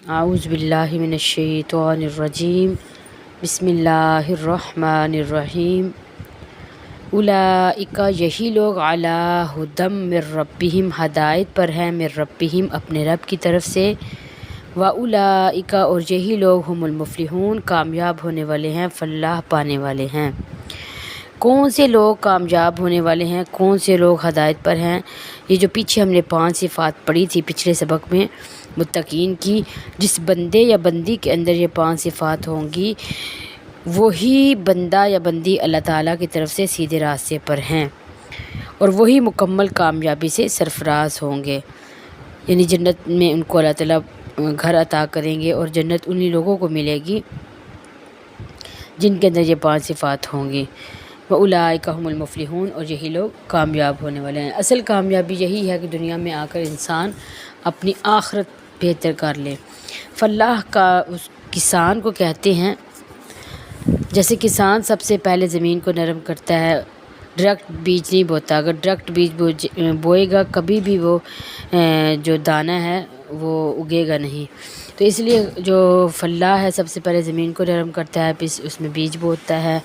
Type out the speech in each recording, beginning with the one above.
اعوذ باللہ من الشیطان الرجیم بسم اللہ الرحمن الرحیم اولئک یہی لوگ علی ھدی من ربہم ہدایت پر ہیں من ربہم اپنے رب کی طرف سے، واولئک اور یہی لوگ ہم المفلحون کامیاب ہونے والے ہیں، فلاح پانے والے ہیں۔ کون سے لوگ کامیاب ہونے والے ہیں، کون سے لوگ ہدایت پر ہیں؟ یہ جو پیچھے ہم نے 5 صفات پڑھی تھی پچھلے سبق میں متقین کی، جس بندے یا بندی کے اندر یہ 5 صفات ہوں گی وہی بندہ یا بندی اللہ تعالیٰ کی طرف سے سیدھے راستے پر ہیں اور وہی مکمل کامیابی سے سرفراز ہوں گے، یعنی جنت میں ان کو اللہ تعالیٰ گھر عطا کریں گے اور جنت انہی لوگوں کو ملے گی جن کے اندر یہ 5 صفات ہوں گی۔ وَأُولَٰئِکَ هُمُ الْمُفْلِحُونَ اور یہی لوگ کامیاب ہونے والے ہیں۔ اصل کامیابی یہی ہے کہ دنیا میں آ کر انسان اپنی آخرت بہتر کر لے۔ فلاح کا اس کسان کو کہتے ہیں، جیسے کسان سب سے پہلے زمین کو نرم کرتا ہے، ڈائریکٹ بیج نہیں بوتا۔ اگر ڈائریکٹ بیج بوئے گا کبھی بھی وہ جو دانہ ہے وہ اگے گا نہیں۔ تو اس لیے جو فلاح ہے سب سے پہلے زمین کو نرم کرتا ہے، پھر اس میں بیج بوتا ہے،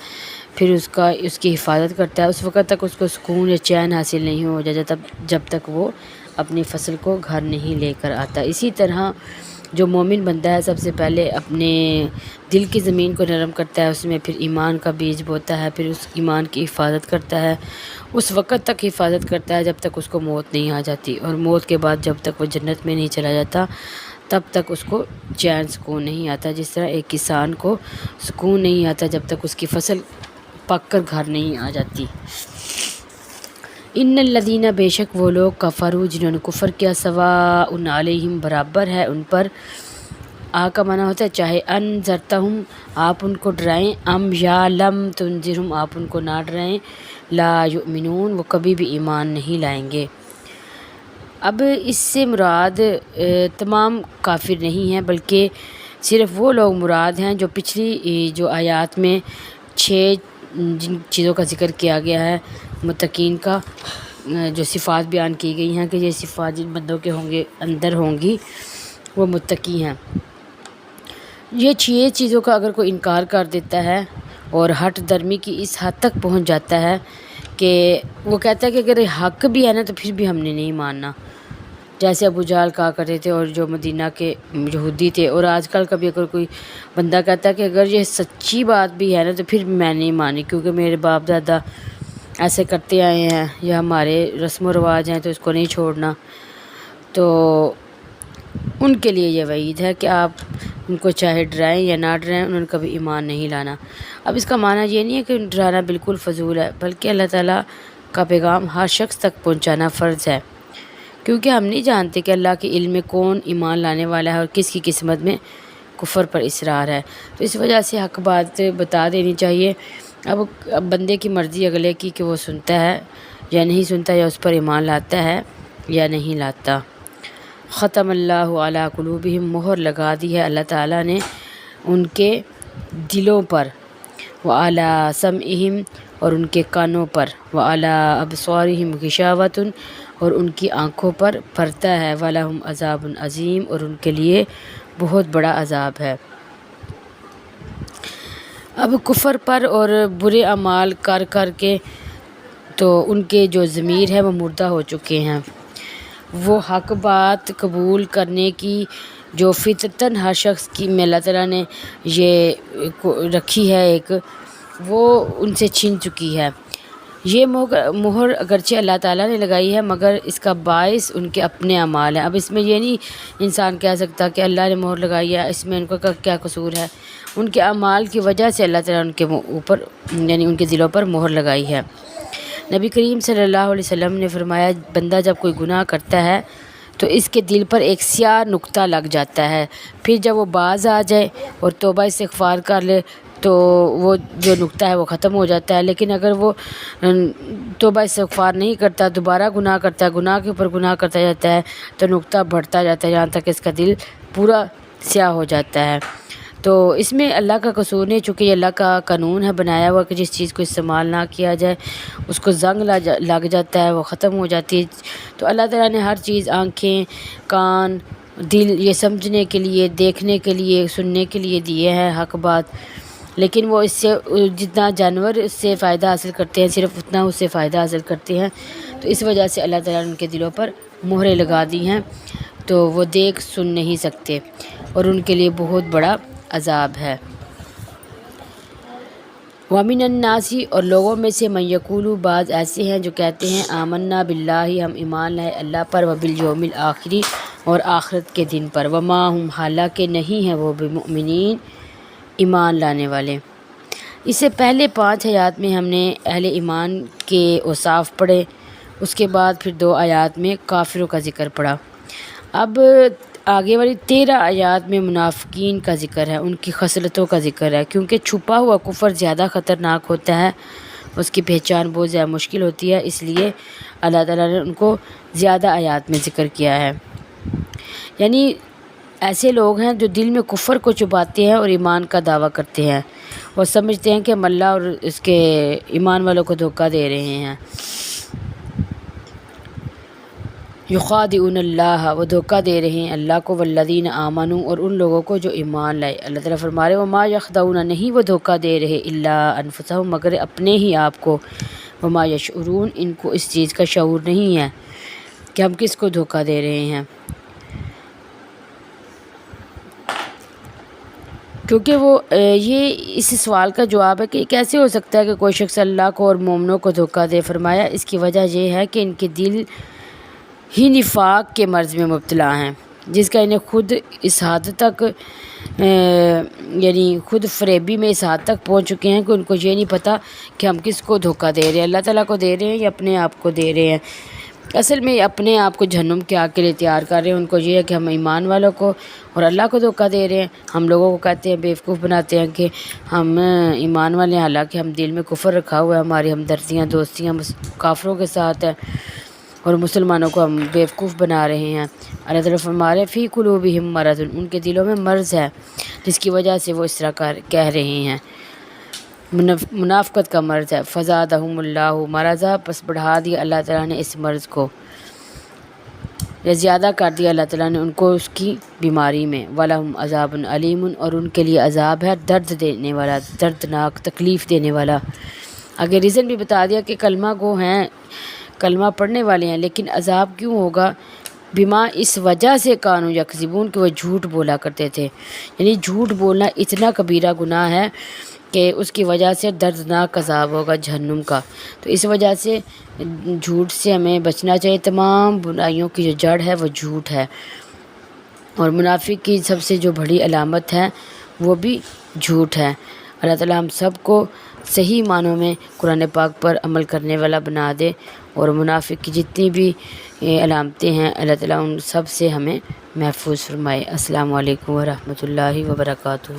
پھر اس کی حفاظت کرتا ہے۔ اس وقت تک اس کو سکون یا چین حاصل نہیں ہو جاتا جب تک وہ اپنی فصل کو گھر نہیں لے کر آتا۔ اسی طرح جو مومن بندہ ہے سب سے پہلے اپنے دل کی زمین کو نرم کرتا ہے، اس میں پھر ایمان کا بیج بوتا ہے، پھر اس ایمان کی حفاظت کرتا ہے، اس وقت تک حفاظت کرتا ہے جب تک اس کو موت نہیں آ جاتی، اور موت کے بعد جب تک وہ جنت میں نہیں چلا جاتا تب تک اس کو چین سکون نہیں آتا۔ جس طرح ایک کسان کو سکون نہیں آتا جب تک اس کی فصل پک کر گھر نہیں آ جاتی۔ ان الذین بے شک وہ لوگ کفروا جنہوں نے کفر کیا، سواء علیہم برابر ہے ان پر، کا معنی ہوتا ہے چاہے انذرتہم آپ ان کو ڈرائیں، ام یا لم تنذرہم آپ ان کو نہ ڈرائیں، لا یؤمنون وہ کبھی بھی ایمان نہیں لائیں گے۔ اب اس سے مراد تمام کافر نہیں ہیں، بلکہ صرف وہ لوگ مراد ہیں جو پچھلی جو آیات میں 6 جن چیزوں کا ذکر کیا گیا ہے متقین کا، جو صفات بیان کی گئی ہیں کہ یہ صفات جن بندوں کے اندر ہوں گی وہ متقی ہیں۔ یہ 6 چیزوں کا اگر کوئی انکار کر دیتا ہے اور ہٹ درمی کی اس حد تک پہنچ جاتا ہے کہ وہ کہتا ہے کہ اگر یہ حق بھی ہے نا تو پھر بھی ہم نے نہیں ماننا، جیسے ابو جہل کہا کرتے تھے اور جو مدینہ کے یہودی تھے، اور آج کل کبھی اگر کوئی بندہ کہتا ہے کہ اگر یہ سچی بات بھی ہے نا تو پھر میں نہیں مانی کیونکہ میرے باپ دادا ایسے کرتے آئے ہیں یا ہمارے رسم و رواج ہیں تو اس کو نہیں چھوڑنا، تو ان کے لیے یہ وعید ہے کہ آپ ان کو چاہے ڈرائیں یا نہ ڈرائیں انہوں نے کبھی ایمان نہیں لانا۔ اب اس کا معنی یہ نہیں ہے کہ ڈرانا بالکل فضول ہے، بلکہ اللہ تعالیٰ کا پیغام ہر شخص تک پہنچانا فرض ہے، کیونکہ ہم نہیں جانتے کہ اللہ کے علم میں کون ایمان لانے والا ہے اور کس کی قسمت میں کفر پر اصرار ہے، تو اس وجہ سے حق بات بتا دینی چاہیے۔ اب بندے کی مرضی اگلے کی کہ وہ سنتا ہے یا نہیں سنتا، یا اس پر ایمان لاتا ہے یا نہیں لاتا۔ ختم اللہ علی قلوبہم مہر لگا دی ہے اللہ تعالیٰ نے ان کے دلوں پر، وعلی سمعہم اور ان کے کانوں پر، وعلی ابصارہم غشاوۃ اور ان کی آنکھوں پر پردہ ہے، وَلَهُمْ عَذَابٌ عَظِيمٌ اور ان کے لیے بہت بڑا عذاب ہے۔ اب کفر پر اور برے اعمال کر کر کے تو ان کے جو ضمیر ہے وہ مردہ ہو چکے ہیں، وہ حق بات قبول کرنے کی جو فطرتاً ہر شخص کی میں اللہ تعالیٰ نے یہ رکھی ہے ایک، وہ ان سے چھن چکی ہے۔ یہ مہر اگرچہ اللہ تعالیٰ نے لگائی ہے مگر اس کا باعث ان کے اپنے اعمال ہیں۔ اب اس میں یہ نہیں انسان کہہ سکتا کہ اللہ نے مہر لگائی ہے اس میں ان کا کیا قصور ہے، ان کے اعمال کی وجہ سے اللہ تعالیٰ ان کے اوپر یعنی ان کے دلوں پر مہر لگائی ہے۔ نبی کریم صلی اللہ علیہ وسلم نے فرمایا بندہ جب کوئی گناہ کرتا ہے تو اس کے دل پر ایک سیاہ نقطہ لگ جاتا ہے، پھر جب وہ باز آ جائے اور توبہ استغفار کر لے تو وہ جو نقطہ ہے وہ ختم ہو جاتا ہے، لیکن اگر وہ توبہ استغفار نہیں کرتا، دوبارہ گناہ کرتا ہے، گناہ کے اوپر گناہ کرتا جاتا ہے تو نقطہ بڑھتا جاتا ہے یہاں تک کہ اس کا دل پورا سیاہ ہو جاتا ہے۔ تو اس میں اللہ کا قصور نہیں، چونکہ یہ اللہ کا قانون ہے بنایا ہوا کہ جس چیز کو استعمال نہ کیا جائے اس کو زنگ لگ جاتا ہے، وہ ختم ہو جاتی ہے۔ تو اللہ تعالیٰ نے ہر چیز آنکھیں، کان، دل یہ سمجھنے کے لیے، دیکھنے کے لیے، سننے کے لیے دیے ہیں حق بات، لیکن وہ اس سے جتنا جانور اس سے فائدہ حاصل کرتے ہیں صرف اتنا اس سے فائدہ حاصل کرتے ہیں، تو اس وجہ سے اللہ تعالیٰ نے ان کے دلوں پر مہریں لگا دی ہیں، تو وہ دیکھ سن نہیں سکتے اور ان کے لیے بہت بڑا عذاب ہے۔ وَمِنَ النَّاسِ اور لوگوں میں سے من یقولو بعض ایسے ہیں جو کہتے ہیں آمنا باللہ ہم ایمان لائے اللہ پر، وبالیوم الآخر اور آخرت کے دن پر، وما ہم حالانکہ نہیں ہیں وہ بمؤمنین ایمان لانے والے۔ اس سے پہلے 5 آیات میں ہم نے اہل ایمان کے اوصاف پڑھے، اس کے بعد پھر 2 آیات میں کافروں کا ذکر پڑھا۔ اب آگے والی 13 آیات میں منافقین کا ذکر ہے، ان کی خصلتوں کا ذکر ہے، کیونکہ چھپا ہوا کفر زیادہ خطرناک ہوتا ہے، اس کی پہچان بہت زیادہ مشکل ہوتی ہے، اس لیے اللہ تعالیٰ نے ان کو زیادہ آیات میں ذکر کیا ہے۔ یعنی ایسے لوگ ہیں جو دل میں کفر کو چھپاتے ہیں اور ایمان کا دعویٰ کرتے ہیں اور سمجھتے ہیں کہ ہم اللہ اور اس کے ایمان والوں کو دھوکہ دے رہے ہیں۔ یخادعون اللہ، وہ دھوکہ دے رہے ہیں اللہ کو، والذین آمنوا اور ان لوگوں کو جو ایمان لائے۔ اللہ تعالیٰ فرما رہے وما یخدعون، نہیں وہ دھوکہ دے رہے الا انفسہم، مگر اپنے ہی آپ کو، وما یشعرون، ان کو اس چیز کا شعور نہیں ہے کہ ہم کس کو دھوکہ دے رہے ہیں۔ کیونکہ وہ یہ اس سوال کا جواب ہے کہ کیسے ہو سکتا ہے کہ کوئی شخص اللہ کو اور مومنوں کو دھوکہ دے۔ فرمایا اس کی وجہ یہ ہے کہ ان کے دل ہی نفاق کے مرض میں مبتلا ہیں، جس کا انہیں خود اس حد تک یعنی خود فریبی میں اس حد تک پہنچ چکے ہیں کہ ان کو یہ نہیں پتہ کہ ہم کس کو دھوکہ دے رہے ہیں، اللہ تعالیٰ کو دے رہے ہیں یا اپنے آپ کو دے رہے ہیں۔ اصل میں اپنے آپ کو جہنم کے آگ کے لیے تیار کر رہے ہیں، ان کو یہ ہے کہ ہم ایمان والوں کو اور اللہ کو دھوکہ دے رہے ہیں۔ ہم لوگوں کو کہتے ہیں، بیوقوف بناتے ہیں کہ ہم ایمان والے ہیں، حالانکہ ہم دل میں کفر رکھا ہوا ہے، ہماری ہمدردیاں دوستیاں کافروں کے ساتھ ہیں اور مسلمانوں کو ہم بیوقوف بنا رہے ہیں۔ اللہ تعالیٰ فرما رہے فی قلوبہم مرض، ان کے دلوں میں مرض ہے جس کی وجہ سے وہ اس طرح کہہ رہے ہیں، منافقت کا مرض ہے۔ فزادہم اللہ مرضا، پس بڑھا دیا اللہ تعالیٰ نے اس مرض کو، یا زیادہ کر دیا اللہ تعالیٰ نے ان کو اس کی بیماری میں۔ وَلَهُمْ عَذَابٌ عَلِيمٌ، اور ان کے لیے عذاب ہے درد دینے والا، دردناک، تکلیف دینے والا۔ آگے ریزن بھی بتا دیا کہ کلمہ گو ہیں، کلمہ پڑھنے والے ہیں، لیکن عذاب کیوں ہوگا؟ بما، اس وجہ سے کانوا یکذبون، کہ وہ جھوٹ بولا کرتے تھے۔ یعنی جھوٹ بولنا اتنا کبیرہ گناہ ہے کہ اس کی وجہ سے دردناک عذاب ہوگا جہنم کا۔ تو اس وجہ سے جھوٹ سے ہمیں بچنا چاہیے، تمام برائیوں کی جو جڑ ہے وہ جھوٹ ہے، اور منافق کی سب سے جو بڑی علامت ہے وہ بھی جھوٹ ہے۔ اللہ تعالیٰ ہم سب کو صحیح معنوں میں قرآن پاک پر عمل کرنے والا بنا دے، اور منافق کی جتنی بھی علامتیں ہیں اللہ تعالیٰ ان سب سے ہمیں محفوظ فرمائے۔ السلام علیکم ورحمۃ اللہ وبرکاتہ۔